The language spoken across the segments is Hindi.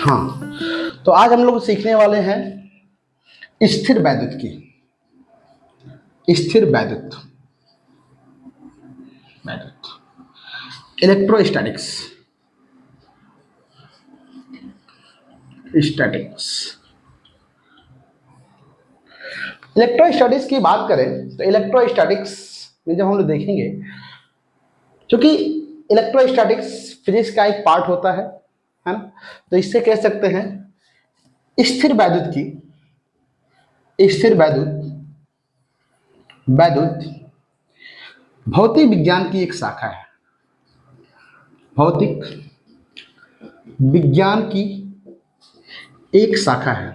हाँ, तो आज हम लोग सीखने वाले हैं स्थिर वैद्युत की। स्थिर वैद्युत, इलेक्ट्रोस्टैटिक्स, स्टैटिक्स। इलेक्ट्रोस्टैटिक्स की बात करें तो इलेक्ट्रोस्टैटिक्स में जब हम लोग देखेंगे, क्योंकि इलेक्ट्रोस्टैटिक्स फिजिक्स का एक पार्ट होता है ना, तो इससे कह सकते हैं स्थिर वैद्युत की। स्थिर वैद्युत भौतिक विज्ञान की एक शाखा है। भौतिक विज्ञान की एक शाखा है।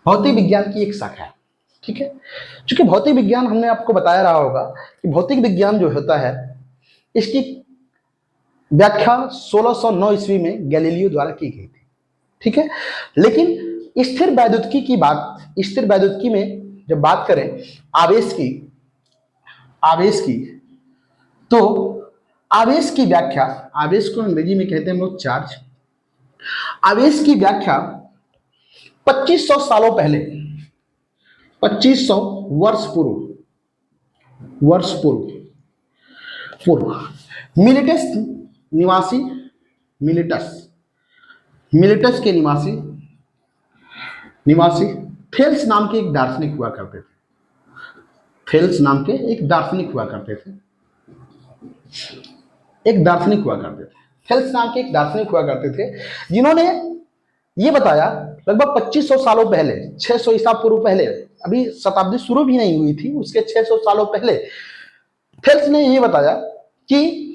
भौतिक विज्ञान की एक शाखा है, ठीक है। क्योंकि भौतिक विज्ञान हमने आपको बताया रहा होगा कि भौतिक विज्ञान जो होता है इसकी व्याख्या 1609 ईस्वी में गैलीलियो द्वारा की गई थी, ठीक है। लेकिन स्थिर वैद्युतिकी की बात, स्थिर वैद्युतिकी में जब बात करें आवेश की तो आवेश की व्याख्या, आवेश को अंग्रेजी में कहते हैं हम लोग चार्ज। आवेश की व्याख्या 2500 सालों पहले, 2500 वर्ष पूर्व मिलेटस के निवासी थेल्स नाम के एक दार्शनिक हुआ करते थे। थेल्स नाम के एक दार्शनिक हुआ करते थे जिन्होंने ये बताया लगभग 2500 सालों पहले, 600 ईसा पूर्व पहले, अभी शताब्दी शुरू भी नहीं हुई थी, उसके 600 सालों पहले थेल्स ने ये बताया कि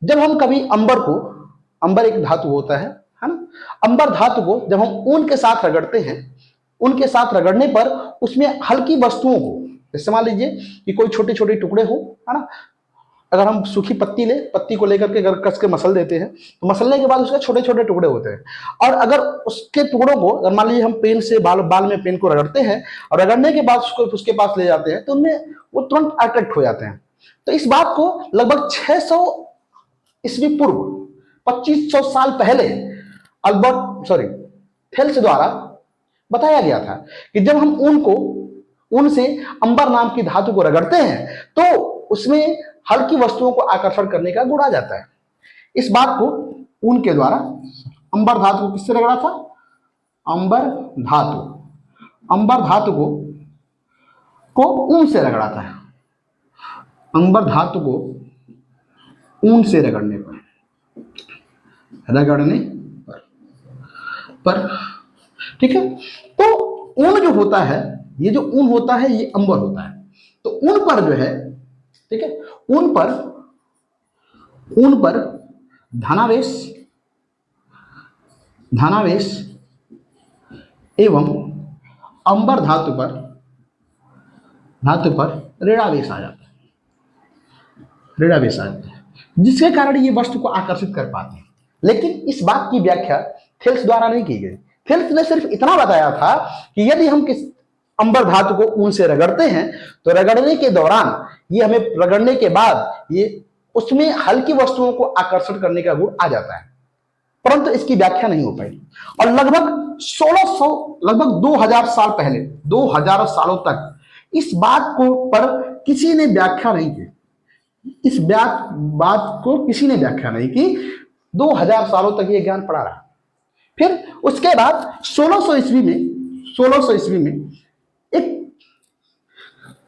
जब हम कभी अंबर एक धातु होता है ना, अंबर धातु को जब हम ऊन के साथ रगड़ते हैं, उनके साथ रगड़ने पर उसमें हल्की वस्तुओं को, जैसे मान लीजिए कि कोई छोटे छोटे टुकड़े हो, है ना, अगर हम सूखी पत्ती को लेकर के अगर कस के मसल देते हैं तो मसलने के बाद उसके छोटे छोटे टुकड़े होते हैं, और अगर उसके टुकड़ों को, अगर मान लीजिए हम पेन से बाल में पेन को रगड़ते हैं और रगड़ने के बाद उसको उसके पास ले जाते हैं तो उनमें वो तुरंत अट्रैक्ट हो जाते हैं। तो इस बात को लगभग 600 ईस्वी पूर्व, 2500 साल पहले थेल्स द्वारा बताया गया था कि जब हम ऊन से अंबर नाम की धातु को रगड़ते हैं तो उसमें हल्की वस्तुओं को आकर्षण करने का गुण आ जाता है। इस बात को ऊन के द्वारा, अंबर धातु को किससे रगड़ा था? अंबर धातु को ऊन से रगड़ा था। अंबर धातु को ऊन से रगड़ने पर ठीक है। तो ऊन जो होता है, ये जो ऊन होता है ये अंबर होता है। तो ऊन पर जो है, ठीक है, ऊन पर धनावेश एवं अंबर धातु पर ऋणावेश आ जाता है, जिसके कारण ये वस्तु को आकर्षित कर पाते हैं। लेकिन इस बात की व्याख्या थेल्स द्वारा नहीं की गई। थेल्स ने सिर्फ इतना बताया था कि यदि हम किस अंबर धातु को ऊन से रगड़ते हैं तो रगड़ने के दौरान ये हमें रगड़ने के बाद ये उसमें हल्की वस्तुओं को आकर्षण करने का गुण आ जाता है, परंतु इसकी व्याख्या नहीं हो पाई। और लगभग 2000 साल पहले, 2000 सालों तक इस बात को पर किसी ने व्याख्या नहीं की। इस बात को किसी ने व्याख्या नहीं की। 2000 सालों तक ये ज्ञान पड़ा रहा। फिर उसके बाद 1600 ईस्वी में एक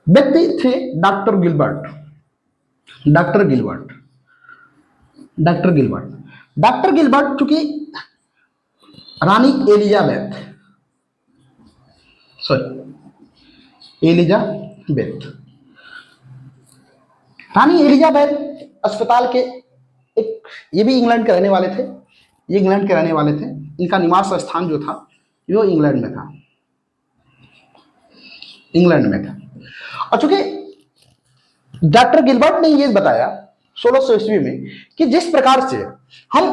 व्यक्ति थे, डॉक्टर गिलबर्ट, चूंकि रानी एलिजाबेथ अस्पताल के एक, ये भी इंग्लैंड के रहने वाले थे, इनका निवास स्थान जो था वो इंग्लैंड में था। और चूंकि डॉक्टर गिलबर्ट ने ये बताया 1600 ईस्वी में कि जिस प्रकार से हम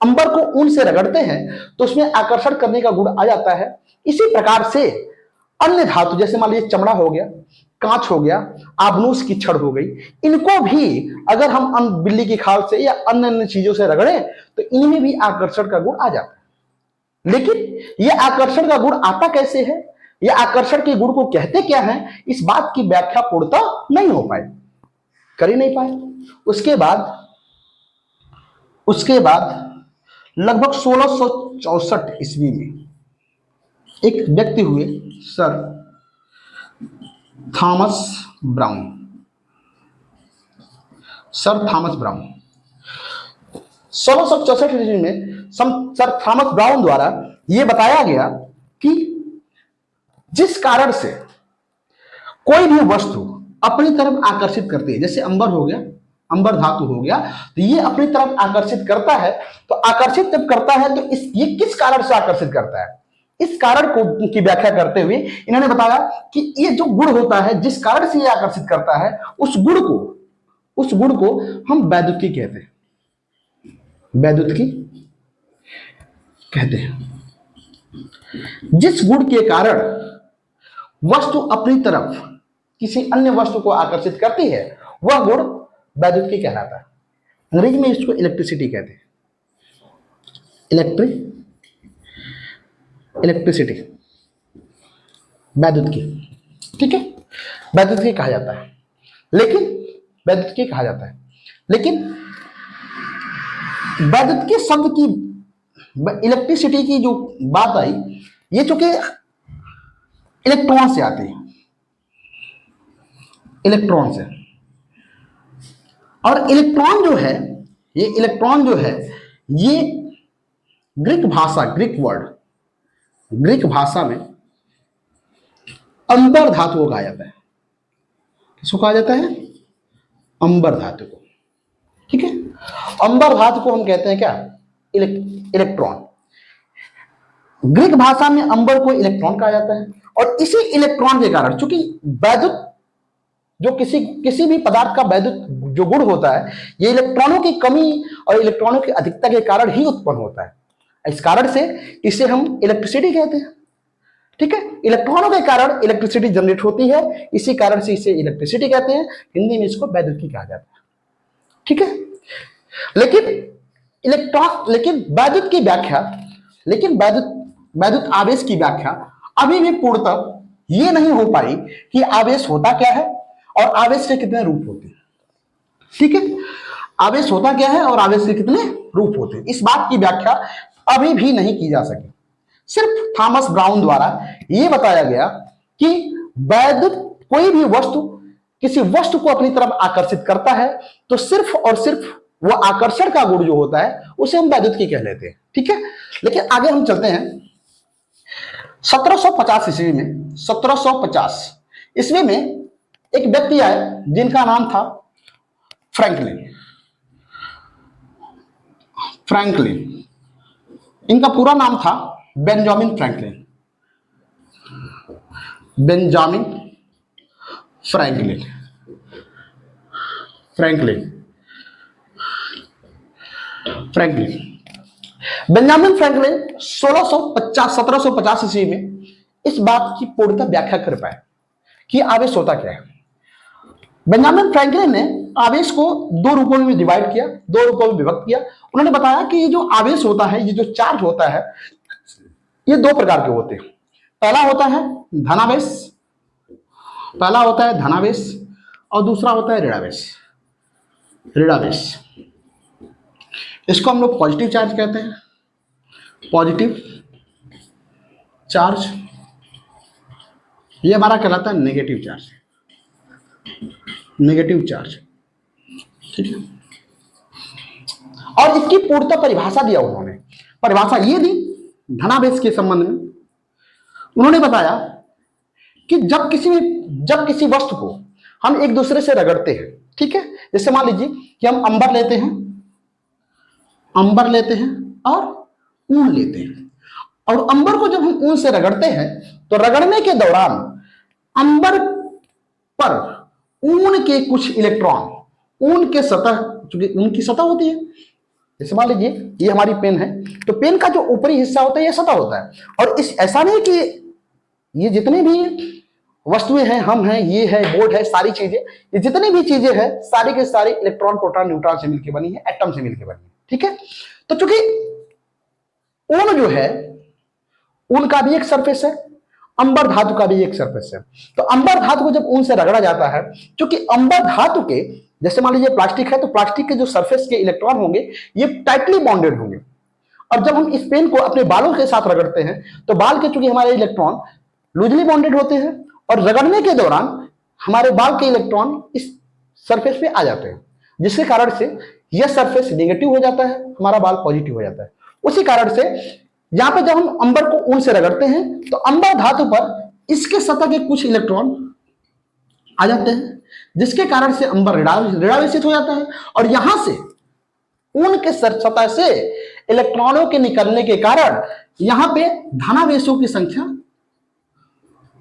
अंबर को ऊन से रगड़ते हैं तो उसमें आकर्षण करने का गुण आ जाता है, इसी प्रकार से अन्य धातु, जैसे मान लीजिए चमड़ा हो गया, कांच हो गया, आबनूस की छड़ हो गई, इनको भी अगर हम बिल्ली की खाल से या अन्य अन्य चीजों से रगड़े तो इनमें भी आकर्षण का गुण आ जाता है। लेकिन यह आकर्षण का गुण आता कैसे है, यह आकर्षण के गुण को कहते क्या है, इस बात की व्याख्या पूर्णतः नहीं हो पाई, कर ही नहीं पाए। उसके बाद लगभग 1664 ईस्वी में एक व्यक्ति हुए, sir Thomas brown. Sir Thomas brown 1664 ईस्वी में सर थॉमस ब्राउन द्वारा यह बताया गया कि जिस कारण से कोई भी वस्तु अपनी तरफ आकर्षित करती है, जैसे अंबर हो गया, अंबर धातु हो गया, तो ये अपनी तरफ आकर्षित करता है। तो आकर्षित जब करता है तो ये किस कारण से आकर्षित करता है, इस कारण को की व्याख्या करते हुए इन्होंने बताया कि ये जो गुण होता है, जिस कारण से ये आकर्षित करता है, उस गुण को हम वैद्युतिकी कहते हैं, वैद्युतिकी कहते हैं। जिस गुण के कारण वस्तु अपनी तरफ किसी अन्य वस्तु को आकर्षित करती है, वह गुण वैद्युतिकी कहलाता है। अंग्रेजी में इसको इलेक्ट्रिसिटी कहते हैं, इलेक्ट्रिसिटी, वैद्युतिकी, ठीक है, वैद्युतिकी कहा जाता है। लेकिन वैद्युतिकी शब्द की, इलेक्ट्रिसिटी की जो बात आई, ये चूंकि इलेक्ट्रॉन से आती है, इलेक्ट्रॉन से, और इलेक्ट्रॉन जो है ये ग्रीक भाषा में अंबर धातु को कहा जाता है। किसको कहा जाता है? अंबर धातु को, ठीक है। अंबर धातु को हम कहते हैं क्या? इलेक्ट्रॉन। ग्रीक भाषा में अंबर को इलेक्ट्रॉन कहा जाता है, और इसी इलेक्ट्रॉन के कारण, चूंकि वैद्युत जो किसी भी पदार्थ का वैद्युत जो गुण होता है, ये इलेक्ट्रॉनों की कमी और इलेक्ट्रॉनों की अधिकता के कारण ही उत्पन्न होता है। इस कारण से इसे हम इलेक्ट्रिसिटी कहते हैं, ठीक है। इलेक्ट्रॉनों के कारण इलेक्ट्रिसिटी जनरेट होती है, इसी कारण से इसे इलेक्ट्रिसिटी कहते हैं। हिंदी में इसको वैद्युतिकी कहा जाता है, ठीक है। वैद्युत आवेश की व्याख्या अभी भी पूर्णतः ये नहीं हो पाई कि आवेश होता क्या है और आवेश के कितने रूप होते हैं, ठीक है। आवेश होता क्या है और आवेश के कितने रूप होते हैं, इस बात की व्याख्या अभी भी नहीं की जा सकी। सिर्फ थॉमस ब्राउन द्वारा यह बताया गया कि कोई भी वस्तु किसी वस्तु को अपनी तरफ आकर्षित करता है, तो सिर्फ और सिर्फ वह आकर्षण का गुण जो होता है उसे हम वैद्युतिकी कह लेते हैं, ठीक है। लेकिन आगे हम चलते हैं। 1750 ईस्वी में एक व्यक्ति आए जिनका नाम था फ्रैंकलिन। इनका पूरा नाम था बेंजामिन फ्रैंकलिन 1750 ईस्वी में इस बात की पूर्णतः व्याख्या कर पाए कि आवेश होता क्या है। बेंजामिन फ्रैंकलिन ने आवेश को दो रूपों में डिवाइड किया, दो रूपों में विभक्त किया। उन्होंने बताया कि ये जो आवेश होता है, ये जो चार्ज होता है, ये दो प्रकार के होते हैं। पहला होता है धनावेश और दूसरा होता है ऋणावेश। इसको हम लोग पॉजिटिव चार्ज कहते हैं, पॉजिटिव चार्ज। ये हमारा कहलाता है नेगेटिव चार्ज, ठीक है। और इसकी पूर्णतः परिभाषा दिया उन्होंने। परिभाषा ये दी धनावेश के संबंध में। उन्होंने बताया कि जब किसी वस्तु को हम एक दूसरे से रगड़ते हैं, ठीक है। जैसे मान लीजिए कि हम अंबर लेते हैं और ऊन लेते हैं, और अंबर को जब हम ऊन से रगड़ते हैं तो रगड़ने के दौरान अंबर पर ऊन के कुछ इलेक्ट्रॉन ऊन के सतह, चूंकि ऊन की सतह होती है, जैसे मान लीजिए ये हमारी पेन है, तो पेन का जो ऊपरी हिस्सा होता है ये सतह होता है। और ऐसा नहीं कि ये जितने भी वस्तुएं हैं, हम हैं, ये है, बोर्ड है, सारी चीजें, ये जितनी भी चीजें हैं सारी के सारी इलेक्ट्रॉन, प्रोटॉन, न्यूट्रॉन से मिलकर बनी है, एटम से मिलकर बनी है। ठीक है, तो चूंकि ऊन जो है, ऊन का भी एक सरफेस है, अंबर धातु का भी एक सरफेस है। तो अंबर धातु को जब ऊन से रगड़ा जाता है, क्योंकि अंबर धातु के, जैसे मान लीजिए प्लास्टिक है, तो प्लास्टिक के जो सरफेस के इलेक्ट्रॉन होंगे ये टाइटली बॉन्डेड होंगे, और जब हम इस पेन को अपने बालों के साथ रगड़ते हैं तो बाल के चूंकि हमारे इलेक्ट्रॉन लूजली बॉन्डेड होते हैं, और रगड़ने के दौरान हमारे बाल के इलेक्ट्रॉन इस सरफेस पे आ जाते हैं, जिसके कारण से यह सरफेस नेगेटिव हो जाता है, हमारा बाल पॉजिटिव हो जाता है। उसी कारण से यहां पे जब हम अंबर को ऊन से रगड़ते हैं तो अंबर धातु पर इसके सतह के कुछ इलेक्ट्रॉन आ जाते हैं, जिसके कारण से अंबर ऋणावेशित हो जाता है, और यहां से ऊन के सतह से इलेक्ट्रॉनों के निकलने के कारण यहां पे धनावेशों की संख्या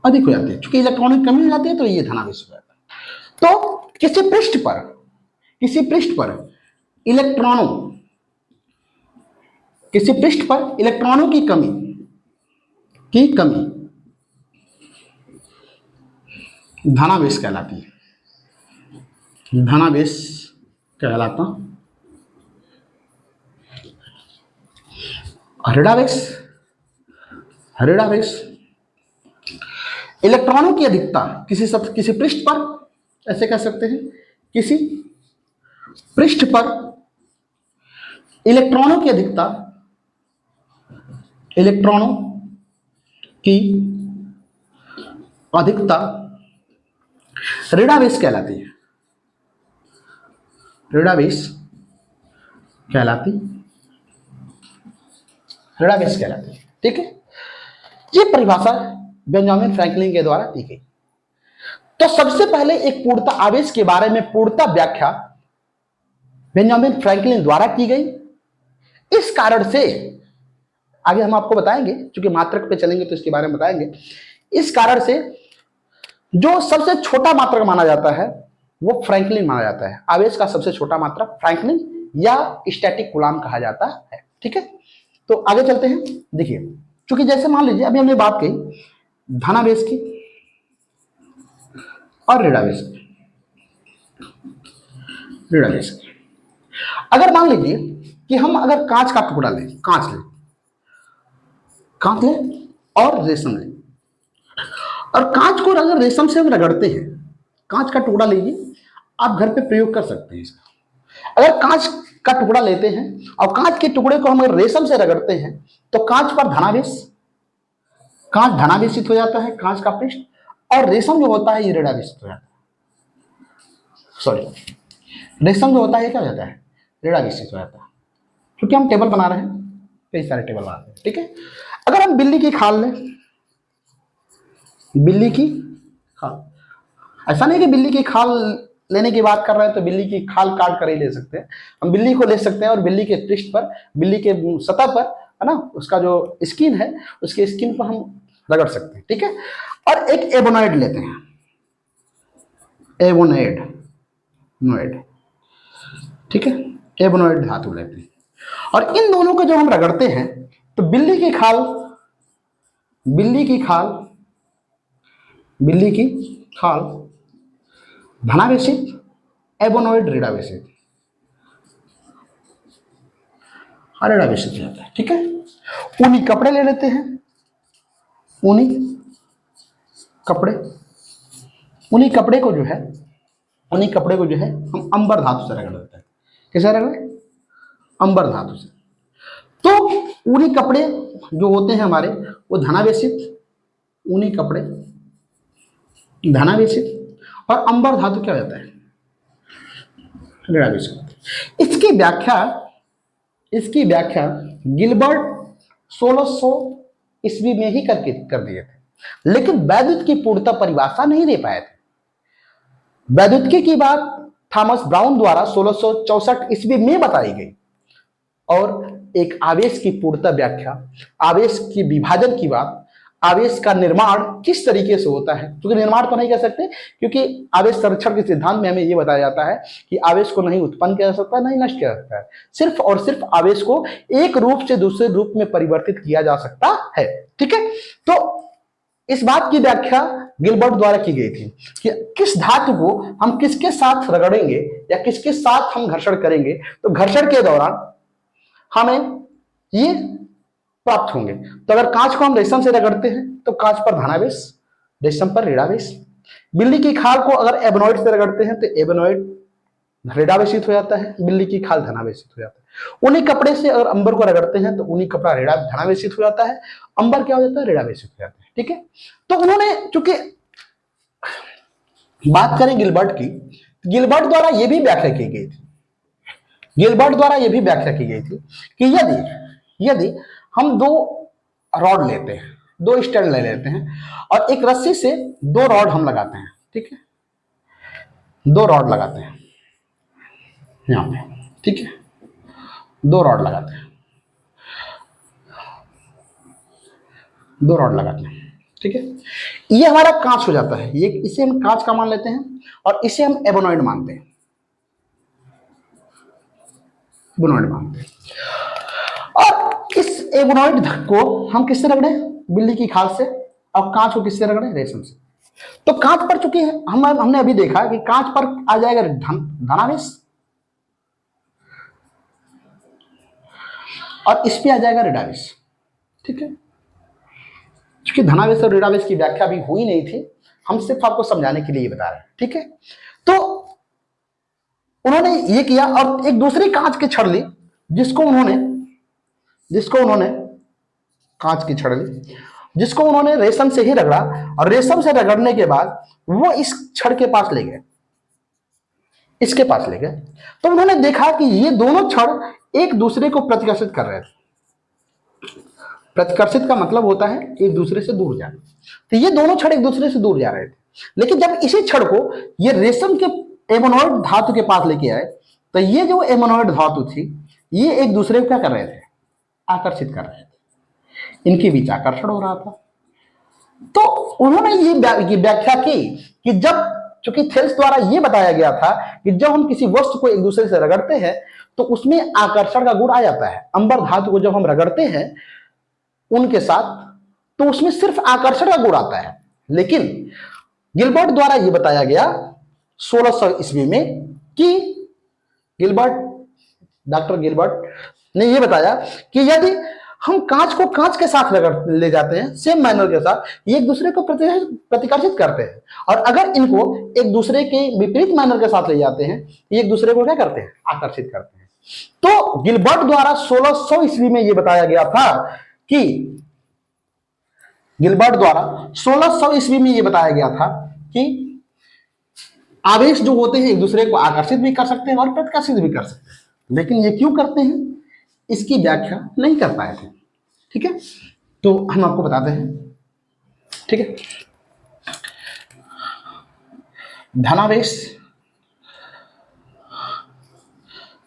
अधिक हो जाती है। क्योंकि इलेक्ट्रॉनों की कमी हो जाती है तो ये धनावेश हो जाता है। तो किसी पृष्ठ पर इलेक्ट्रॉनों की कमी धनावेश कहलाती है, धनावेश कहलाता। ऋणावेश इलेक्ट्रॉनों की अधिकता किसी पृष्ठ पर, ऐसे कह सकते हैं, किसी पृष्ठ पर इलेक्ट्रॉनों की अधिकता, ऋणावेश कहलाती है, ऋणावेश कहलाती है। ठीक है, ये परिभाषा बेंजामिन फ्रैंकलिन के द्वारा दी गई। तो सबसे पहले एक पूर्णता आवेश के बारे में पूर्णता व्याख्या बेंजामिन फ्रैंकलिन द्वारा की गई। इस कारण से आगे हम आपको बताएंगे, क्योंकि मात्रक पे चलेंगे तो इसके बारे में बताएंगे। इस कारण से जो सबसे छोटा मात्रक माना जाता है वो फ्रैंकलिन माना जाता है। आवेश का सबसे छोटा मात्रक फ्रैंकलिन या स्टैटिक कूलाम कहा जाता है। ठीक है, तो आगे चलते हैं। देखिए, क्योंकि जैसे मान लीजिए अभी हमने बात कही धनावेश की और ऋणावेश की। अगर मान लीजिए कि हम अगर कांच का टुकड़ा लें, कांच लें और रेशम लें, और कांच को अगर रेशम से हम रगड़ते हैं, कांच का टुकड़ा लीजिए, आप घर पे प्रयोग कर सकते हैं इसका। अगर कांच का टुकड़ा लेते हैं और कांच के टुकड़े को हम अगर रेशम से रगड़ते हैं तो कांच पर कांच धनावेशित हो जाता है, कांच का पृष्ठ, और रेशम जो होता है ये ऋणावेशित हो जाता है। सॉरी, रेशम जो होता है क्या हो जाता है, ऋणावेशित हो जाता है। क्योंकि हम टेबल बना रहे हैं, कई सारे टेबल बना रहे हैं। ठीक है, अगर हम बिल्ली की खाल लें, ऐसा नहीं कि बिल्ली की खाल लेने की बात कर रहे हैं तो बिल्ली की खाल काट कर ही ले सकते हैं। हम बिल्ली को ले सकते हैं और बिल्ली के पृष्ठ पर, बिल्ली के सतह पर, है ना, उसका जो स्किन है उसके स्किन पर हम रगड़ सकते हैं। ठीक है, और एक एबोनॉइड लेते हैं, एबोनॉइड, ठीक है, एबोनॉइड धातु लेते हैं, और इन दोनों को जब हम रगड़ते हैं तो बिल्ली की खाल धनावेशित, एबोनॉइड ऋणावेशित हो जाता है। ठीक है, ऊनी कपड़े ले लेते हैं, ऊनी कपड़े को जो है हम अंबर धातु से रगड़ देते हैं। कैसे रगड़े, अंबर धातु से। तो ऊनी कपड़े जो होते हैं हमारे वो धनावेशित, ऊनी कपड़े धनावेशित, और अंबर धातु क्या हो जाता है, ऋणावेशित। इसकी व्याख्या गिलबर्ट 1600 ईस्वी में ही कर दिए थे, लेकिन वैद्युत की पूर्णता परिभाषा नहीं दे पाए थे। वैद्युतिकी की बात थॉमस ब्राउन द्वारा 1664 ईस्वी में बताई गई, और एक आवेश की पूर्णता व्याख्या, आवेश की विभाजन की बात, आवेश का निर्माण किस तरीके से होता है, क्योंकि निर्माण तो नहीं कह सकते, क्योंकि आवेश संरक्षण के सिद्धांत में हमें यह बताया जाता है कि आवेश को नहीं उत्पन्न किया जा सकता, नहीं नष्ट किया जा सकता है, सिर्फ और सिर्फ आवेश को एक रूप से दूसरे रूप में परिवर्तित किया जा सकता है। ठीक है, तो इस बात की व्याख्या गिलबर्ट द्वारा की गई थी कि किस धातु को हम किसके साथ रगड़ेंगे या किसके साथ हम घर्षण करेंगे तो घर्षण के दौरान हमें ये प्राप्त होंगे। तो अगर कांच को हम रेशम से रगड़ते हैं तो कांच पर धनावेश, रेशम पर ऋणावेश। बिल्ली की खाल को अगर एबोनॉइड से रगड़ते हैं तो एबोनॉइड ऋणावेशित हो जाता है, बिल्ली की खाल धनावेशित हो जाता है। ऊनी कपड़े से अगर अंबर को रगड़ते हैं तो ऊनी कपड़ा धनावेशित हो जाता है, अंबर क्या हो जाता है, ऋणावेशित हो जाता है। ठीक है, तो उन्होंने चूंकि बात करें गिलबर्ट की, गिलबर्ट द्वारा यह भी व्याख्या की गई थी, गिलबर्ट द्वारा यह भी व्याख्या की गई थी कि यदि यदि हम दो रॉड लेते हैं, दो स्टैंड ले लेते हैं और एक रस्सी से दो रॉड हम लगाते हैं, ठीक है, दो रॉड लगाते हैं यहां पे, ठीक है, दो रॉड लगाते हैं, दो रॉड लगाते हैं, ठीक है, ये हमारा कांच हो जाता है, ये इसे हम कांच का मान लेते हैं और इसे हम एबोनॉइड मानते हैं, एबोनॉइड मानते हैं। और इस एबोनॉइड को हम किससे रगड़े, बिल्ली की खाल से, और कांच को किससे रगड़े, रेशम से। तो कांच पर चूंकि हमने अभी देखा कि कांच पर आ जाएगा धनावेश और इस पे आ जाएगा ऋणावेश, ठीक है। क्योंकि धनावेश और ऋणावेश की व्याख्या अभी हुई नहीं थी, हम सिर्फ आपको समझाने के लिए ये बता रहे हैं, ठीक है। तो उन्होंने ये किया और एक दूसरी कांच की छड़ ली जिसको उन्होंने कांच की छड़ ली जिसको उन्होंने रेशम से ही रगड़ा और रेशम से रगड़ने के बाद वो इस छड़ के पास ले गए, इसके पास ले गए। तो उन्होंने देखा कि ये दोनों छड़ एक दूसरे को प्रतिकर्षित कर रहे थे। प्रतिकर्षित का मतलब होता है एक दूसरे से दूर जाना। तो ये दोनों छड़ एक दूसरे से दूर जा रहे थे, लेकिन जब इसी छड़ को ये रेशम के एमोनॉइड धातु के पास लेके आए तो ये जो एमोनॉइड धातु थी ये एक दूसरे को क्या कर रहे थे, आकर्षित कर रहे थे, इनके बीच आकर्षण हो रहा था। तो उन्होंने ये व्याख्या की कि जब, चूंकि थेल्स द्वारा ये बताया गया था कि जब हम किसी वस्तु को एक दूसरे से रगड़ते हैं तो उसमें आकर्षण का गुण आ जाता है। अंबर धातु को जब हम रगड़ते हैं उनके साथ तो उसमें सिर्फ आकर्षण का गुण आता है, लेकिन गिलबर्ट द्वारा यह बताया गया 1600 ईस्वी में कि डॉक्टर गिलबर्ट ने यह बताया कि यदि हम कांच को कांच के साथ ले जाते हैं सेम मैनर के साथ, ये एक दूसरे को प्रतिकर्षित करते हैं, और अगर इनको एक दूसरे के विपरीत मैनर के साथ ले जाते हैं ये एक दूसरे को क्या करते हैं, आकर्षित करते हैं। तो गिलबर्ट द्वारा 1600 ईस्वी में यह बताया गया था कि गिलबर्ट द्वारा 1600 ईस्वी में यह बताया गया था कि आवेश जो होते हैं एक दूसरे को आकर्षित भी कर सकते हैं और प्रतिकर्षित भी कर सकते हैं, लेकिन ये क्यों करते हैं इसकी व्याख्या नहीं कर पाए थे, ठीक है। तो हम आपको बताते हैं, ठीक है। धनावेश,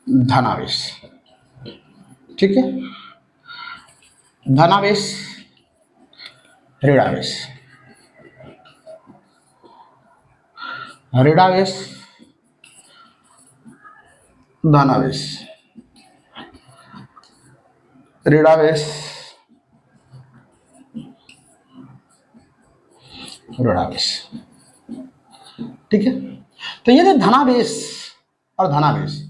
धनावेश, ठीक है, धनावेश, ऋणावेश, ऋणावेश, धनावेश, ऋणावेश, ऋणावेश, ठीक है। तो ये धनावेश और धनावेश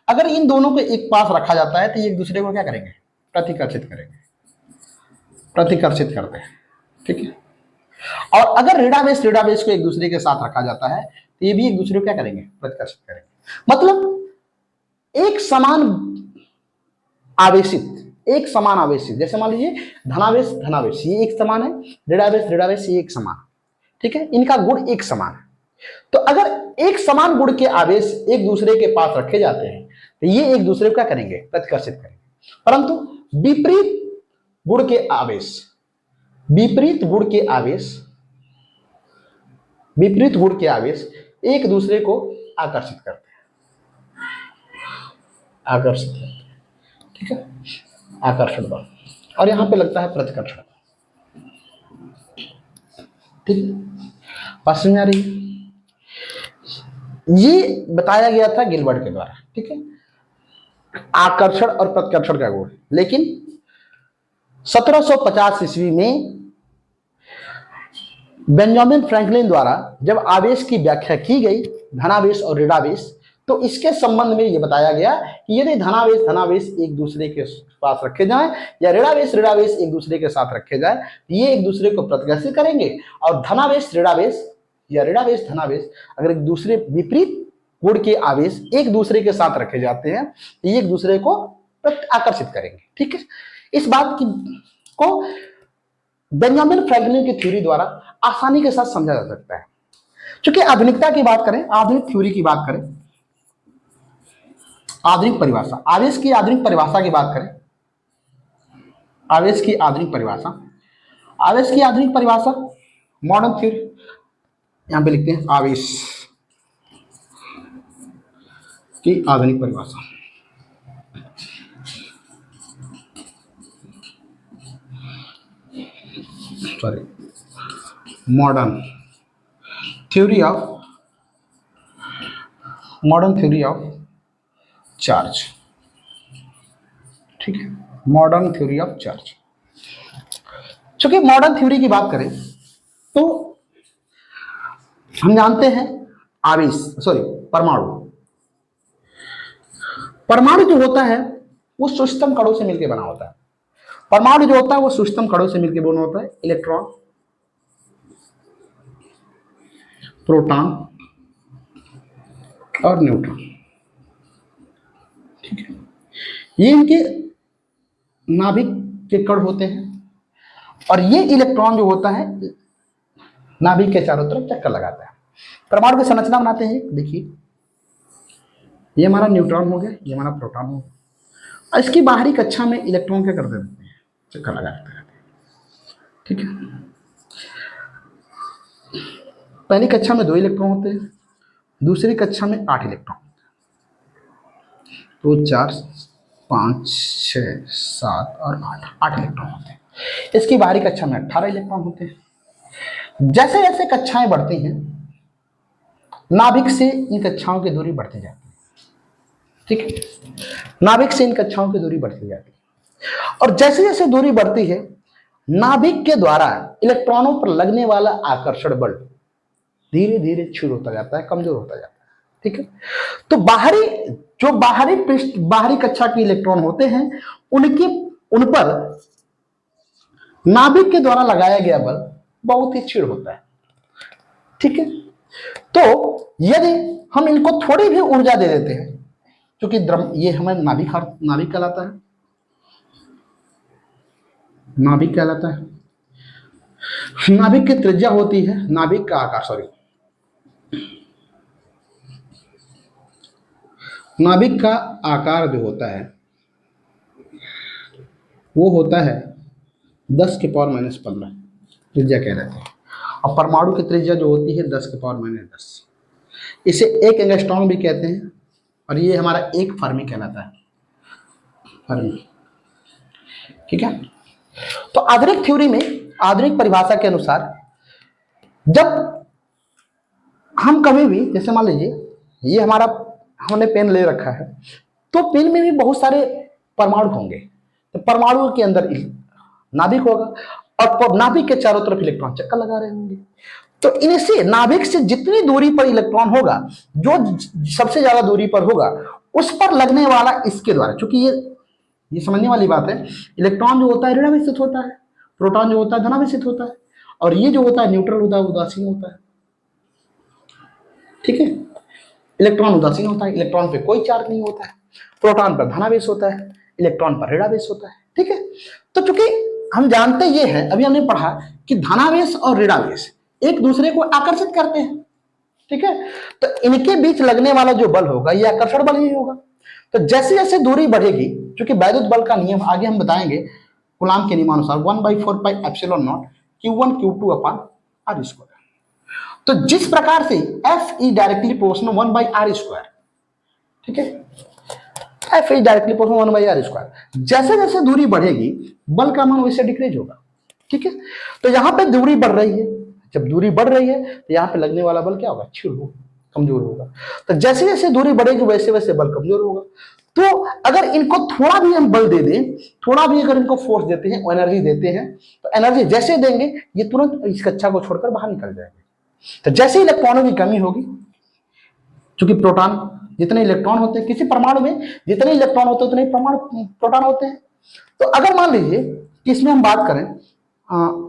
अगर इन दोनों को एक पास रखा जाता है तो ये एक दूसरे को क्या करेंगे, प्रतिकर्षित करेंगे, प्रतिकर्षित करते हैं, ठीक है। और अगर ऋणावेश को एक दूसरे के साथ रखा जाता है तो ये भी एक दूसरे को क्या करेंगे, प्रतिकर्षित करेंगे। मतलब एक समान आवेशित, एक समान आवेशित, जैसे मान लीजिए धनावेश धनावेश ये एक समान है, ऋणावेश ये एक समान, ठीक है, इनका गुण एक समान है। तो अगर एक समान गुण के आवेश एक दूसरे के पास रखे जाते हैं तो ये एक दूसरे को क्या करेंगे, प्रतिकर्षित करेंगे। परंतु विपरीत गुण के आवेश, विपरीत गुण के आवेश, विपरीत गुण के आवेश एक दूसरे को आकर्षित करते हैं, आकर्षित करते हैं, ठीक है, आकर्षण बल, और यहां पे लगता है प्रतिकर्षण, ठीक है। बात समझ आ रही है? ये बताया गया था गिलबर्ट के द्वारा, ठीक है, आकर्षण और प्रतिकर्षण का गुण। लेकिन 1750 ईस्वी में बेंजामिन फ्रैंकलिन द्वारा जब आवेश की व्याख्या की गई, धनावेश और ऋणावेश, तो इसके संबंध में यह बताया गया कि यदि धनावेश धनावेश एक दूसरे के पास रखे जाएं या ऋणावेश ऋणावेश एक दूसरे के साथ रखे जाएं, ये एक दूसरे को प्रतिकर्षित करेंगे। और धनावेश ऋणावेश या ऋणावेश धनावेश अगर एक दूसरे विपरीत गुण के आवेश एक दूसरे के साथ रखे जाते हैं तो ये एक दूसरे को आकर्षित करेंगे। ठीक है, इस बात की को बेंजामिन फ्रैंकलिन की थ्योरी द्वारा आसानी के साथ समझा जा सकता है। क्योंकि आधुनिकता की बात करें, आधुनिक थ्योरी की बात करें, आधुनिक परिभाषा, आवेश की आधुनिक परिभाषा की बात करें, आवेश की आधुनिक परिभाषा, आवेश की आधुनिक परिभाषा मॉडर्न थ्योरी, यहां पे लिखते हैं आवेश की आधुनिक परिभाषा। Sorry, modern theory of charge. ठीक है, मॉडर्न थ्योरी ऑफ चार्ज। चूंकि मॉडर्न थ्योरी की बात करें तो हम जानते हैं आवेश परमाणु जो होता है वो सूक्ष्म कणों से मिलकर बना होता है। परमाणु जो होता है वो सूक्ष्म कणों से मिलकर बना होता है, इलेक्ट्रॉन, प्रोटॉन और न्यूट्रॉन। ठीक है, ये इनके नाभिक के कण होते हैं और ये इलेक्ट्रॉन जो होता है नाभिक के चारों तरफ चक्कर लगाता है, परमाणु की संरचना बनाते हैं। देखिए, ये हमारा न्यूट्रॉन हो गया, ये हमारा प्रोटॉन हो गया, और इसकी बाहरी कक्षा में इलेक्ट्रॉन क्या करते रहते हैं, चक्कर लगाते रहते हैं। ठीक है, पहली कक्षा में 2 इलेक्ट्रॉन होते हैं, दूसरी कक्षा में 8 इलेक्ट्रॉन, 2 4 5 6 7 और 8 इलेक्ट्रॉन होते हैं। इसकी बाहरी कक्षा में 18 इलेक्ट्रॉन होते हैं। जैसे जैसे कक्षाएं बढ़ती हैं नाभिक से इन कक्षाओं की दूरी बढ़ती जाती है। ठीक है, नाभिक से इन कक्षाओं की दूरी बढ़ती जाती है और जैसे जैसे दूरी बढ़ती है नाभिक के द्वारा इलेक्ट्रॉनों पर लगने वाला आकर्षण बल धीरे धीरे क्षीण होता जाता है, कमजोर होता जाता है। ठीक है, तो बाहरी कक्षा के इलेक्ट्रॉन होते हैं उन पर नाभिक के द्वारा लगाया गया बल बहुत ही क्षीण होता है। ठीक है, तो यदि हम इनको थोड़ी भी ऊर्जा दे देते हैं, क्योंकि ये हमें नाभिक कहलाता है, नाभिक कहलाता है। नाभिक की त्रिज्या होती है, नाभिक का आकार नाभिक का आकार जो होता है वो होता है 10⁻⁻15 त्रिज्या कह रहे थे, और परमाणु की त्रिज्या जो होती है 10⁻10। इसे 1 एंगस्ट्रॉम भी कहते हैं और ये हमारा 1 फर्मी कहलाता है, फर्मी। ठीक है, तो आधुनिक थ्योरी में, आधुनिक परिभाषा के अनुसार जब हम कभी भी, जैसे मान लीजिए ये हमारा हमने पेन ले रखा है, तो पेन में भी बहुत सारे परमाणु होंगे, तो परमाणुओं के अंदर नाभिक होगा और नाभिक के चारों तरफ इलेक्ट्रॉन चक्कर लगा रहे होंगे। तो इनसे नाभिक से जितनी दूरी पर इलेक्ट्रॉन होगा, जो सबसे ज्यादा दूरी पर होगा उस पर लगने वाला इसके द्वारा, क्योंकि ये समझने वाली बात है, इलेक्ट्रॉन जो होता है ऋणावेशित होता है, प्रोटॉन जो होता है धनावेशित होता है, और ये जो होता है न्यूट्रल होता है, उदासीन होता है। ठीक है, इलेक्ट्रॉन उदासीन होता है, इलेक्ट्रॉन पे कोई चार्ज नहीं होता है, प्रोटॉन पर धनावेश होता है, इलेक्ट्रॉन पर ऋणावेश होता है। ठीक है, तो चूंकि हम जानते ये हैं, अभी हमने पढ़ा कि धनावेश और ऋणावेश एक दूसरे को आकर्षित करते हैं। ठीक है, तो इनके बीच लगने वाला जो बल होगा ये आकर्षण बल ही होगा। तो जैसे जैसे दूरी बढ़ेगी, क्योंकि वैद्युत बल का नियम आगे हम बताएंगे कूलाम के नियमानुसार 1/4πε0 Q1 Q2/r²। तो जिस प्रकार से F is directly proportional 1/r²। ठीक है, F is directly proportional 1/r²। जैसे जैसे दूरी बढ़ेगी बल का मान वैसे डिक्रीज होगा। ठीक है, तो यहां पे दूरी बढ़ रही है, जब दूरी बढ़ रही है तो यहाँ पे लगने वाला बल क्या होगा, क्षीण होगा, कमजोर होगा। तो जैसे जैसे दूरी बढ़ेगी वैसे वैसे बल कमजोर होगा। तो अगर इनको थोड़ा भी हम बल दे दें, थोड़ा भी अगर इनको फोर्स देते हैं, एनर्जी देते हैं, तो एनर्जी जैसे देंगे ये तुरंत इस कक्षा को छोड़कर बाहर निकल जाएंगे। तो जैसे इलेक्ट्रॉनों की कमी होगी, क्योंकि प्रोटॉन, जितने इलेक्ट्रॉन होते हैं किसी परमाणु में, जितने इलेक्ट्रॉन होते हैं उतने परमाणु प्रोटॉन होते हैं। तो अगर मान लीजिए कि इसमें हम बात करें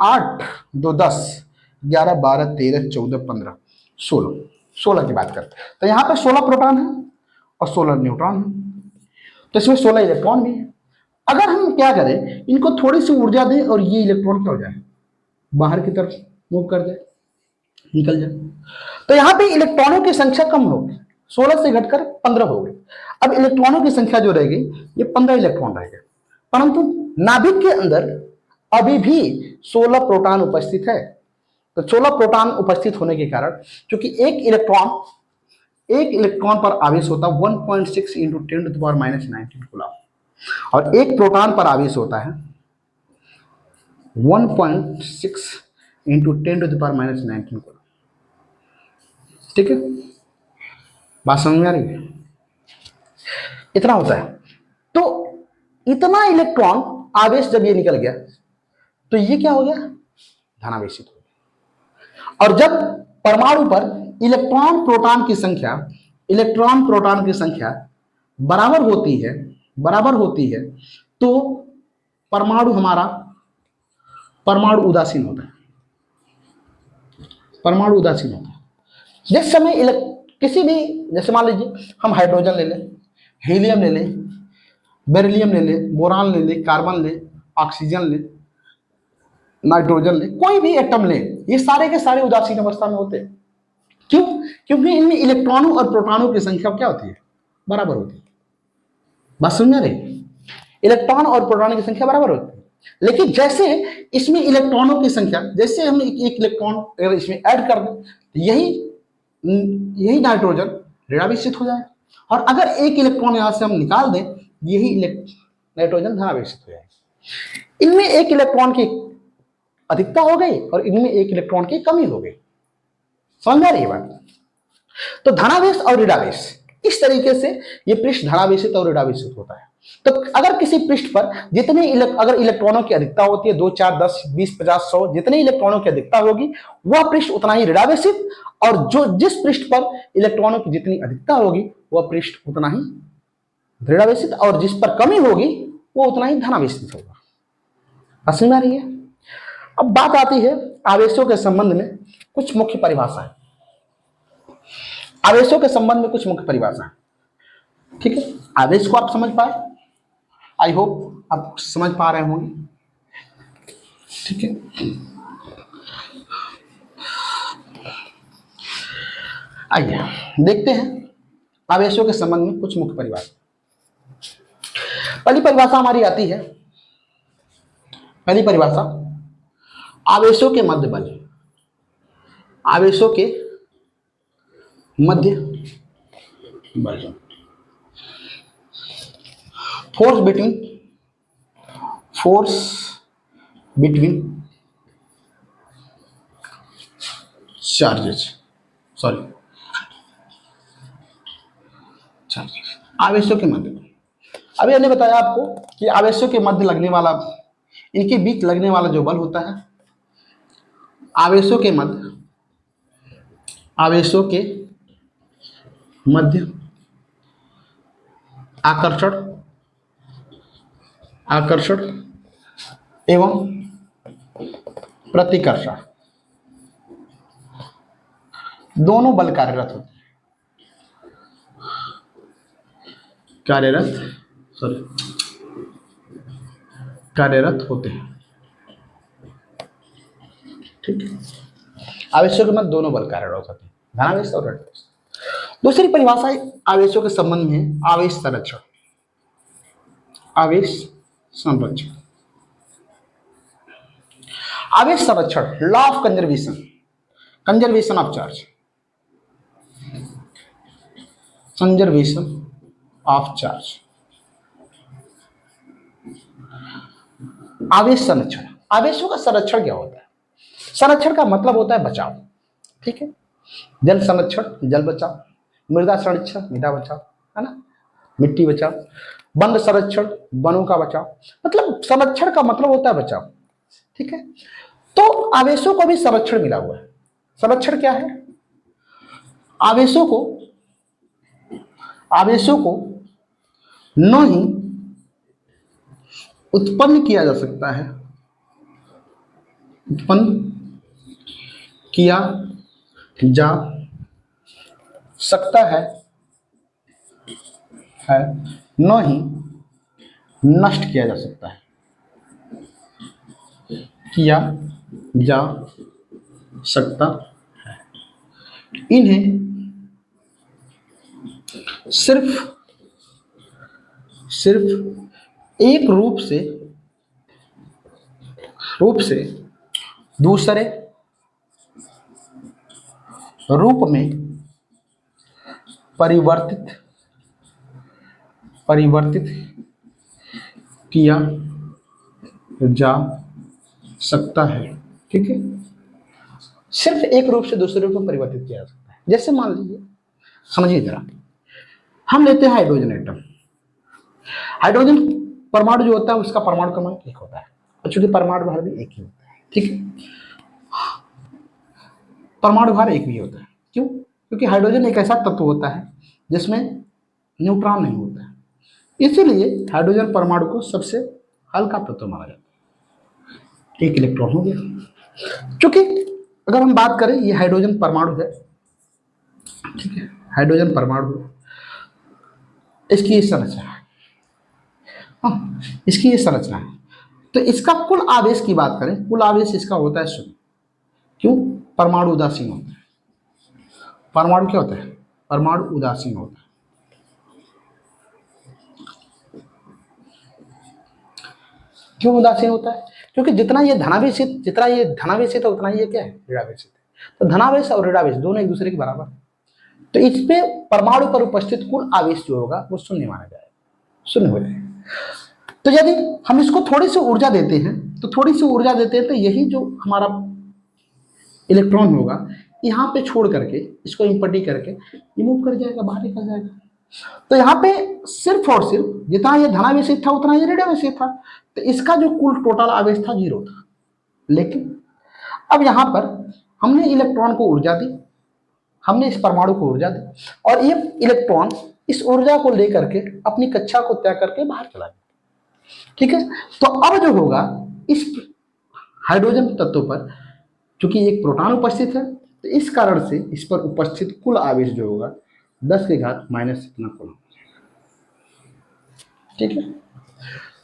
8 2 10 11 12 13 14 15 16 की बात करते हैं, तो यहाँ पे 16 प्रोटॉन है और 16 न्यूट्रॉन है, तो इसमें 16 इलेक्ट्रॉन भी है। अगर हम क्या करें, इनको थोड़ी सी ऊर्जा दें और ये इलेक्ट्रॉन क्या हो जाए, बाहर की तरफ मूव कर जाए, निकल जाए, तो यहाँ पे इलेक्ट्रॉनों की संख्या कम होगी, 16 से घटकर 15 हो गई। अब इलेक्ट्रॉनों की संख्या जो रह गई ये 15 इलेक्ट्रॉन रह गए, परंतु नाभिक के अंदर अभी भी 16 प्रोटॉन उपस्थित है। तो 16 प्रोटॉन उपस्थित होने के कारण, क्योंकि एक इलेक्ट्रॉन पर आवेश होता है 1.6 इंटू 10⁻⁻19 कूलम, और एक प्रोटॉन पर आवेश होता है 1.6 इंटू 10⁻⁻19 कूलम। ठीक है, बात समझ में आ रही है? इतना होता है। तो इतना इलेक्ट्रॉन आवेश जब ये निकल गया तो ये क्या हो गया, धनावेशित हो गया। और जब परमाणु पर इलेक्ट्रॉन प्रोटॉन की संख्या बराबर होती है तो परमाणु उदासीन होता है। जिस समय किसी भी, जैसे मान लीजिए हम हाइड्रोजन ले लें, हीलियम ले लें, बेरिलियम ले लें, बोरान ले लें, कार्बन ले, ऑक्सीजन ले, नाइट्रोजन ले, कोई भी एटम ले, ये सारे के सारे उदासीन अवस्था में होते हैं। क्यों? क्योंकि इनमें इलेक्ट्रॉनों और प्रोटॉनों की संख्या क्या होती है, बराबर होती है। बात समझ रहे? इलेक्ट्रॉन और प्रोटॉन की संख्या बराबर होती है, लेकिन जैसे इसमें इलेक्ट्रॉनों की संख्या, जैसे हम एक इलेक्ट्रॉन अगर इसमें ऐड कर दें, यही नाइट्रोजन ऋणावेशित हो जाए, और अगर एक इलेक्ट्रॉन यहां से हम निकाल दें, यही नाइट्रोजन धनावेशित हो जाए। इनमें एक इलेक्ट्रॉन की अधिकता हो गई और इनमें एक इलेक्ट्रॉन की कमी हो गई। समझ में आ रही है बात? तो धनावेश और ऋणावेश, इस तरीके से ये पृष्ठ धनावेशित और ऋणावेशित होता है। तो अगर किसी पृष्ठ पर अगर इलेक्ट्रॉनों की अधिकता होती है 2 4 10 20 50 100, जितने इलेक्ट्रॉनों की अधिकता होगी वह पृष्ठ उतना ही ऋणावेशित, और जिस पृष्ठ पर इलेक्ट्रॉनों की जितनी अधिकता होगी वह पृष्ठ उतना ही ऋणावेशित, और जिस पर कमी होगी वो उतना ही धनावेशित होगा। समझ में आ रही है? अब बात आती है आवेशों के संबंध में कुछ मुख्य परिभाषाएं। आवेशों के संबंध में कुछ मुख्य परिभाषाएं, ठीक है? आवेश को आप समझ पाए, आई होप आप समझ पा रहे होंगे, ठीक है? आइए देखते हैं आवेशों के संबंध में कुछ मुख्य परिभाषा। पहली परिभाषा हमारी आती है, पहली परिभाषा, आवेशों के मध्य बल। आवेशों के मध्य बल, फोर्स बिटवीन चार्जेस, आवेशों के मध्य। अभी हमने बताया आपको कि आवेशों के मध्य लगने वाला, इनके बीच लगने वाला जो बल होता है, आवेशों के मध्य आकर्षण एवं प्रतिकर्षण दोनों बल कार्यरत होते हैं, ठीक है? आवेशों के मध्य दोनों बल कार्यरत होते हैं, धनावेश और ऋणावेश। दूसरी परिभाषा आवेशों के संबंध में आवेश संरक्षण। आवेश संरक्षण, law of conservation of charge, आवेश संरक्षण। आवेशों का संरक्षण क्या होता है? संरक्षण का मतलब होता है बचाव, ठीक है? जल संरक्षण, जल बचाव, मृदा संरक्षण, मृदा बचाव, है ना? मिट्टी बचाओ, वन संरक्षण, वनों का बचाव, मतलब संरक्षण का मतलब होता है बचाव। ठीक है, तो आवेशों को भी संरक्षण मिला हुआ है। संरक्षण क्या है? आवेशों को न ही उत्पन्न किया जा सकता है, उत्पन्न किया जा सकता है न ही नष्ट किया जा सकता है, किया जा सकता है। इन्हें सिर्फ एक रूप से दूसरे रूप में परिवर्तित किया जा सकता है। ठीक है, सिर्फ एक रूप से दूसरे रूप में परिवर्तित किया जा सकता है। जैसे मान लीजिए, समझिए जरा, हम लेते हैं हाइड्रोजन एटम। हाइड्रोजन परमाणु जो होता है उसका परमाणु क्रमांक 1 होता है, और चूंकि परमाणु भार भी एक ही होता है। ठीक है, परमाणु भार एक भी होता है। क्यों? क्योंकि हाइड्रोजन एक ऐसा तत्व होता है जिसमें न्यूट्रॉन नहीं होता है, इसीलिए हाइड्रोजन परमाणु को सबसे हल्का तत्व माना जाता है। एक इलेक्ट्रॉन हो गया। क्योंकि अगर हम बात करें, ये हाइड्रोजन परमाणु है, ठीक है, हाइड्रोजन परमाणु, इसकी ये संरचना है, हाँ, इसकी ये संरचना है। तो इसका कुल आवेश की बात करें, कुल आवेश इसका होता है 0। क्यों? परमाणु उदासीन होता है। परमाणु क्या होता है? परमाणु उदासीन होता है। क्यों उदासीन होता है? क्योंकि जितना ये धनावेशित है उतना ये क्या है? ऋणावेशित है। तो धनावेश और ऋणावेश दोनों एक दूसरे के बराबर है। तो इसपे परमाणु पर उपस्थित कुल आवेश जो होगा वो शून्य माना जाएगा, शून्य हो जाएगा। तो यदि हम इसको थोड़ी सी ऊर्जा देते हैं, तो यही जो हमारा इलेक्ट्रॉन होगा यहाँ पे छोड़ करके, इसको इंपटी करके रिमूव कर जाएगा, बाहर निकल जाएगा। तो यहाँ पे सिर्फ और सिर्फ जितना ये धनावेशित था उतना ये ऋणावेशित था, तो इसका जो कुल टोटल आवेश था 0 था। लेकिन अब यहाँ पर हमने इलेक्ट्रॉन को ऊर्जा दी, हमने इस परमाणु को ऊर्जा दी, और ये इलेक्ट्रॉन इस ऊर्जा को लेकर के अपनी कक्षा को त्याग करके बाहर चला गया। ठीक है, तो अब जो होगा इस हाइड्रोजन तत्व पर, चूंकि एक प्रोटॉन उपस्थित है, तो इस कारण से इस पर उपस्थित कुल आवेश जो होगा 10 की घात माइनस इतना कूलम। ठीक है,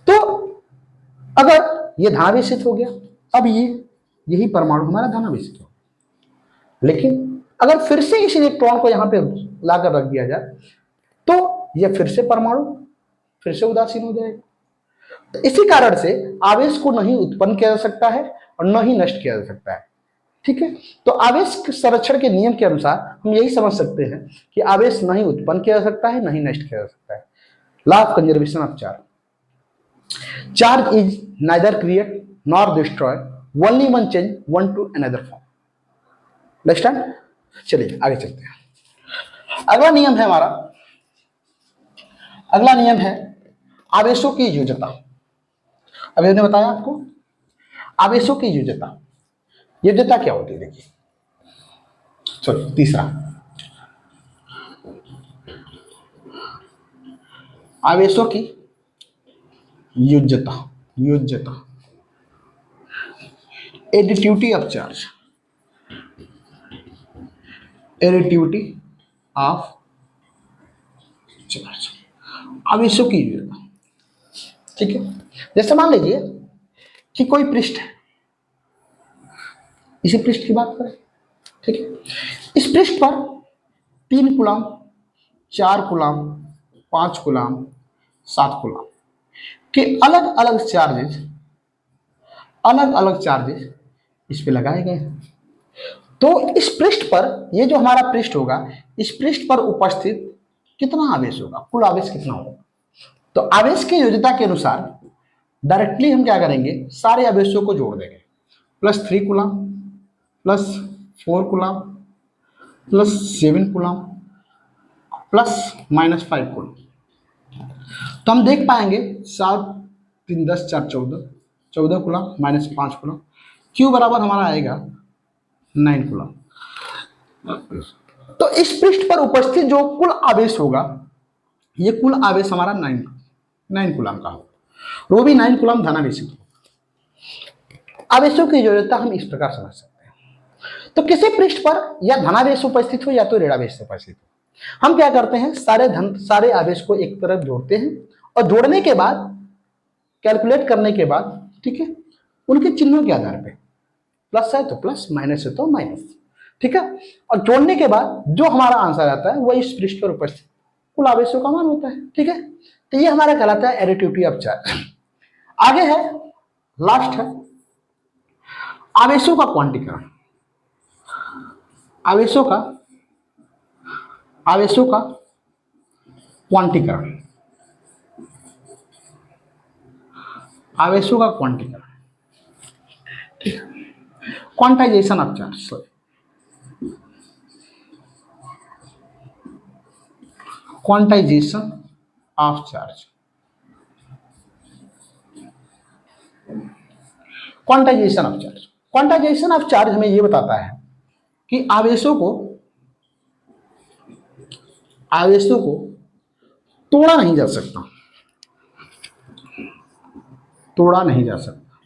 तो अगर ये धनावेशित हो गया, अब यही परमाणु हमारा धनावेशित हो, लेकिन अगर फिर से इस इलेक्ट्रॉन को यहां पे लाकर रख दिया जाए तो यह फिर से परमाणु फिर से उदासीन हो जाएगा। तो इसी कारण से आवेश को नहीं उत्पन्न किया जा सकता है और न ही नष्ट किया जा सकता है। ठीक है, तो आवेश संरक्षण के नियम के अनुसार हम यही समझ सकते हैं कि आवेश नहीं उत्पन्न किया जा सकता है, नहीं नष्ट किया जा सकता है। Law of conservation of charge is neither create nor destroy, only one change one two another form. Understand? चलिए आगे चलते हैं। अगला नियम है आवेशों की योज्यता। अभी हमने बताया आपको आवेशों की योज्यता। योज्यता क्या होती है? देखिए, चलो तीसरा, आवेशों की योज्यता। Additivity of charge, additivity of charge, आवेशों की योज्यता। ठीक है, जैसे मान लीजिए कि कोई पृष्ठ है, इसी पृष्ठ की बात करें। ठीक है, इस पृष्ठ पर 3 कूलम, 4 कूलम, 5 कूलम, 7 कूलम के अलग अलग चार्जेस इस पे लगाए गए हैं। तो इस पृष्ठ पर, ये जो हमारा पृष्ठ होगा, इस पृष्ठ पर उपस्थित कितना आवेश होगा, कुल आवेश कितना होगा? तो आवेश की योज्यता के अनुसार डायरेक्टली हम क्या करेंगे, सारे आवेशों को जोड़ देंगे। +3 कूलम, +4 कूलम, +7 कूलम, +-5 कूलम। तो हम देख पाएंगे 7 3 10 4 14, 14 कूलम माइनस 5 कूलम, क्यू बराबर हमारा आएगा 9 कूलम। तो इस पृष्ठ पर उपस्थित जो कुल आवेश होगा, ये कुल आवेश हमारा 9 कूलम का होगा, वो भी 9 कूलम धनावेशित होगा। आवेशों की योग्यता हम इस प्रकार समझ सकते हैं। तो किसी पृष्ठ पर या धनावेश उपस्थित हो या तो ऋणावेश उपस्थित हो, हम क्या करते हैं, सारे आवेश को एक तरफ जोड़ते हैं और जोड़ने के बाद कैलकुलेट करने के बाद, ठीक है, उनके चिन्हों के आधार पे प्लस है तो प्लस, माइनस है तो माइनस, ठीक है, और जोड़ने के बाद जो हमारा आंसर आता है वह इस पृष्ठ पर उपस्थित कुल आवेशों का मान होता है, ठीक है। तो ये हमारा कहलाता है एडिटिविटी ऑफ चार्ज। आगे है, लास्ट है आवेशों का क्वांटीकरण। आवेशों का क्वांटीकरण, आवेशों का क्वांटीकरण, quantisation of charge, quantisation of charge. Quantisation of charge, quantisation of charge हमें यह बताता है कि आवेशों को तोड़ा नहीं जा सकता, तोड़ा नहीं जा सकता,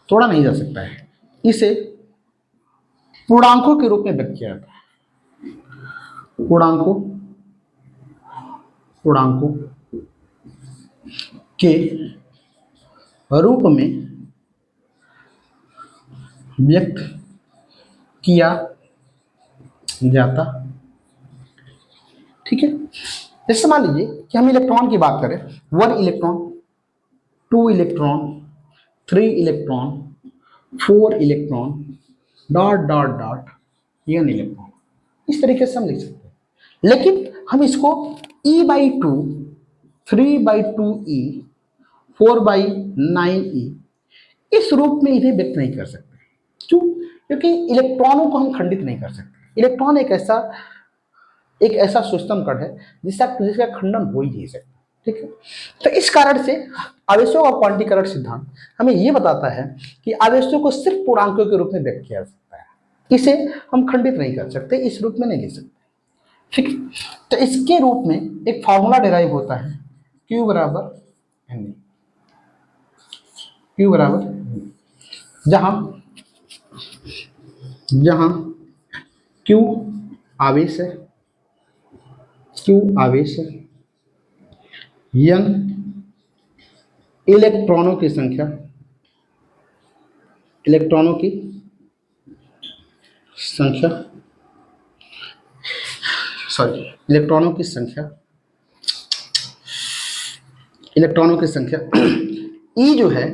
तोड़ा नहीं जा सकता है। इसे पूर्णांकों के रूप में व्यक्त किया जाता है, पूर्णांकों के रूप में व्यक्त किया जाता, ठीक है। जैसे मान लीजिए कि हम इलेक्ट्रॉन की बात करें, 1 electron, 2 electron, 3 electron, 4 electron, dot dot dot n electron, इस तरीके से हम लिख सकते हैं। लेकिन हम इसको e/2, 3/2e, 4/9e इस रूप में इन्हें व्यक्त नहीं कर सकते। क्यों? क्योंकि इलेक्ट्रॉनों को हम खंडित नहीं कर सकते। इलेक्ट्रॉन एक ऐसा सूक्ष्म कण है जिसका खंडन हो ही नहीं सकता, ठीक है। तो इस कारण से आवेशों का क्वांटीकरण सिद्धांत हमें यह बताता है कि आवेशों को सिर्फ पूर्णांकों के रूप में व्यक्त किया जा सकता है, इसे हम खंडित नहीं कर सकते, इस रूप में नहीं लिख सकते, ठीक है। तो इसके रूप में एक फॉर्मूला डिराइव होता है, Q बराबर NE, Q बराबर, जहां Q आवेश है, N इलेक्ट्रॉनों की संख्या, E जो है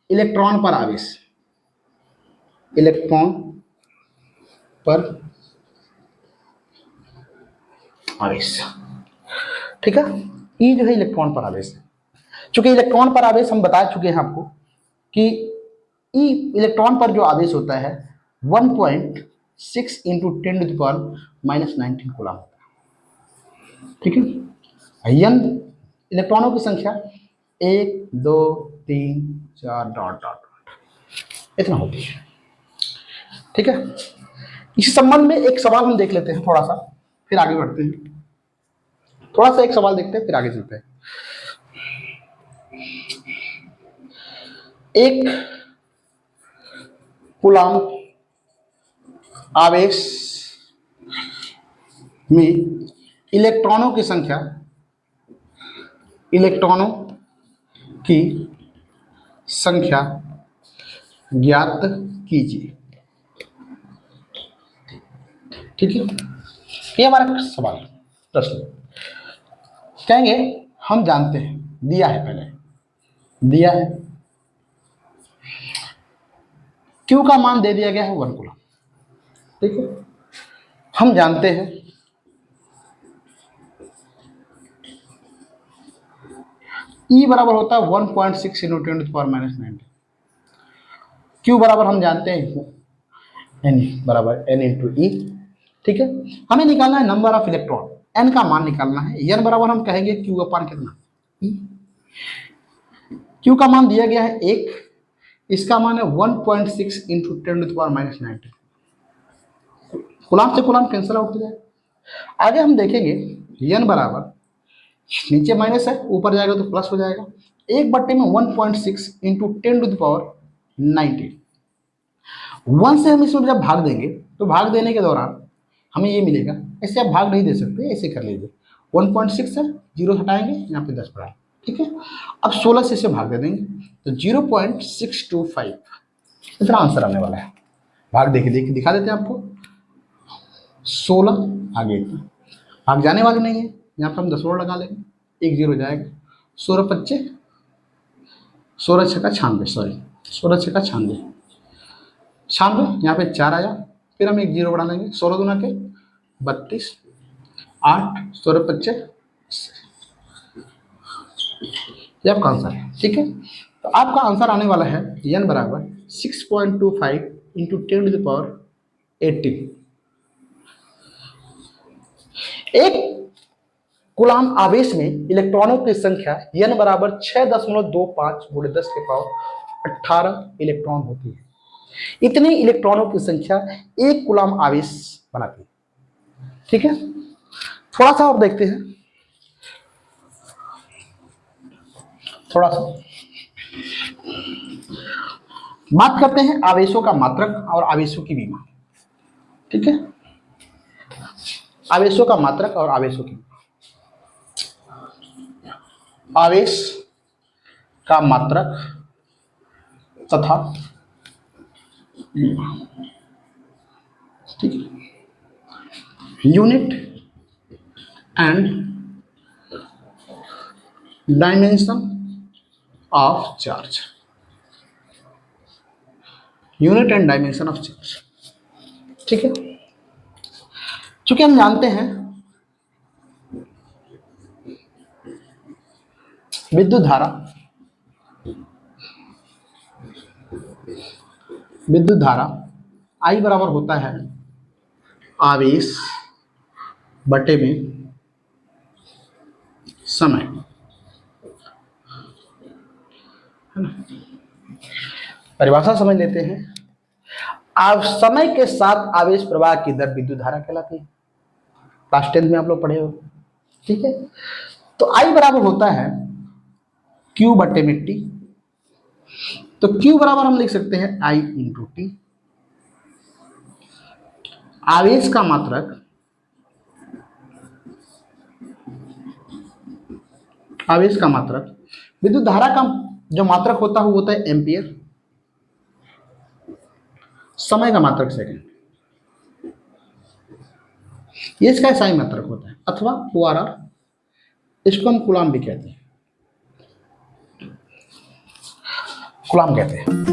इलेक्ट्रॉन पर आवेश, ठीक है। E जो है इलेक्ट्रॉन पर आवेश है। चूंकि इलेक्ट्रॉन पर आवेश हम बता चुके हैं आपको कि E इलेक्ट्रॉन पर जो आवेश होता है 1.6 × 10⁻⁻19 कूलम होता है, ठीक है। N इलेक्ट्रॉनों की संख्या 1 2 3 4 डॉट डॉट इतना होती है, ठीक है। इस संबंध में एक सवाल हम देख लेते हैं थोड़ा सा, फिर आगे बढ़ते हैं। थोड़ा सा एक सवाल देखते हैं फिर आगे चलते हैं। एक कूलम आवेश में इलेक्ट्रॉनों की संख्या ज्ञात कीजिए, ठीक है। ये हमारा सवाल प्रश्न कहेंगे, हम जानते हैं, दिया है, Q का मान दे दिया गया है 1 कूलम, ठीक है। हम जानते हैं E बराबर होता है 1.6 × 10⁻⁻19, Q बराबर हम जानते हैं N बराबर N × E, ठीक है, हमें निकालना है नंबर ऑफ इलेक्ट्रॉन, n का मान निकालना है। n बराबर हम कहेंगे q अपान कितना, q का मान दिया गया है 1, इसका मान है 1.6 इंटू 10⁻⁻⁹। कूलाम से कूलाम कैंसिल आउट हो जाए। आगे हम देखेंगे n बराबर, नीचे माइनस है ऊपर जाएगा तो प्लस हो जाएगा, 1/में 1.6 इंटू 10⁻⁹। 1 से हम इसमें जब भाग देंगे तो भाग देने के दौरान हमें ये मिलेगा, ऐसे आप भाग नहीं दे सकते, ऐसे कर लीजिए, 1.6 है, 0 हटाएंगे, यहाँ पे 10 बढ़ाएंगे, ठीक है। अब 16 से इसे भाग दे देंगे तो 0.625 इतना आंसर आने वाला है। भाग देखिए दिखा देते हैं आपको, 16 आगे भाग जाने वाले नहीं है, यहाँ पे हम 10 और लगा लेंगे, 1 0 जाएगा, 16 25 16 6 96, सॉरी 16 6 96, 96 यहाँ पे 4 आया, फिर हम 1 0 बढ़ा लेंगे, 16 दूना के 32, 8 16 25, ये आपका आंसर है, ठीक है। तो आपका आंसर आने वाला है n बराबर 6.25 इंटू 10⁻18। एक कूलाम आवेश में इलेक्ट्रॉनों की संख्या n बराबर 6.25 × 10⁻18 इलेक्ट्रॉन होती है। इतने इलेक्ट्रॉनों की संख्या एक कूलाम आवेश बनाती है, ठीक है। थोड़ा सा और देखते हैं, थोड़ा सा बात करते हैं आवेशों का मात्रक और आवेशों की विमा, ठीक है। आवेशों का मात्रक और आवेशों की, आवेश का मात्रक तथा ठीक है, unit and dimension of charge, unit and dimension of charge, ठीक है। चूंकि हम जानते हैं विद्युत धारा I बराबर होता है आवेश बटे में समय, है ना। परिभाषा समझ लेते हैं, अब समय के साथ आवेश प्रवाह की दर विद्युत धारा कहलाती है, क्लास 10 में आप लोग पढ़े हो, ठीक है। तो I बराबर होता है Q बटे में T, तो Q बराबर हम लिख सकते हैं I इंटू टी। आवेश का मात्रक, आवेश का मात्रक, विद्युत धारा का जो मात्रक होता है वो होता है एम्पियर, समय का मात्रक सेकंड, ये इसका SI मात्रक होता है, अथवा ORR, इसको हम कूलाम भी कहते हैं, कूलाम कहते हैं।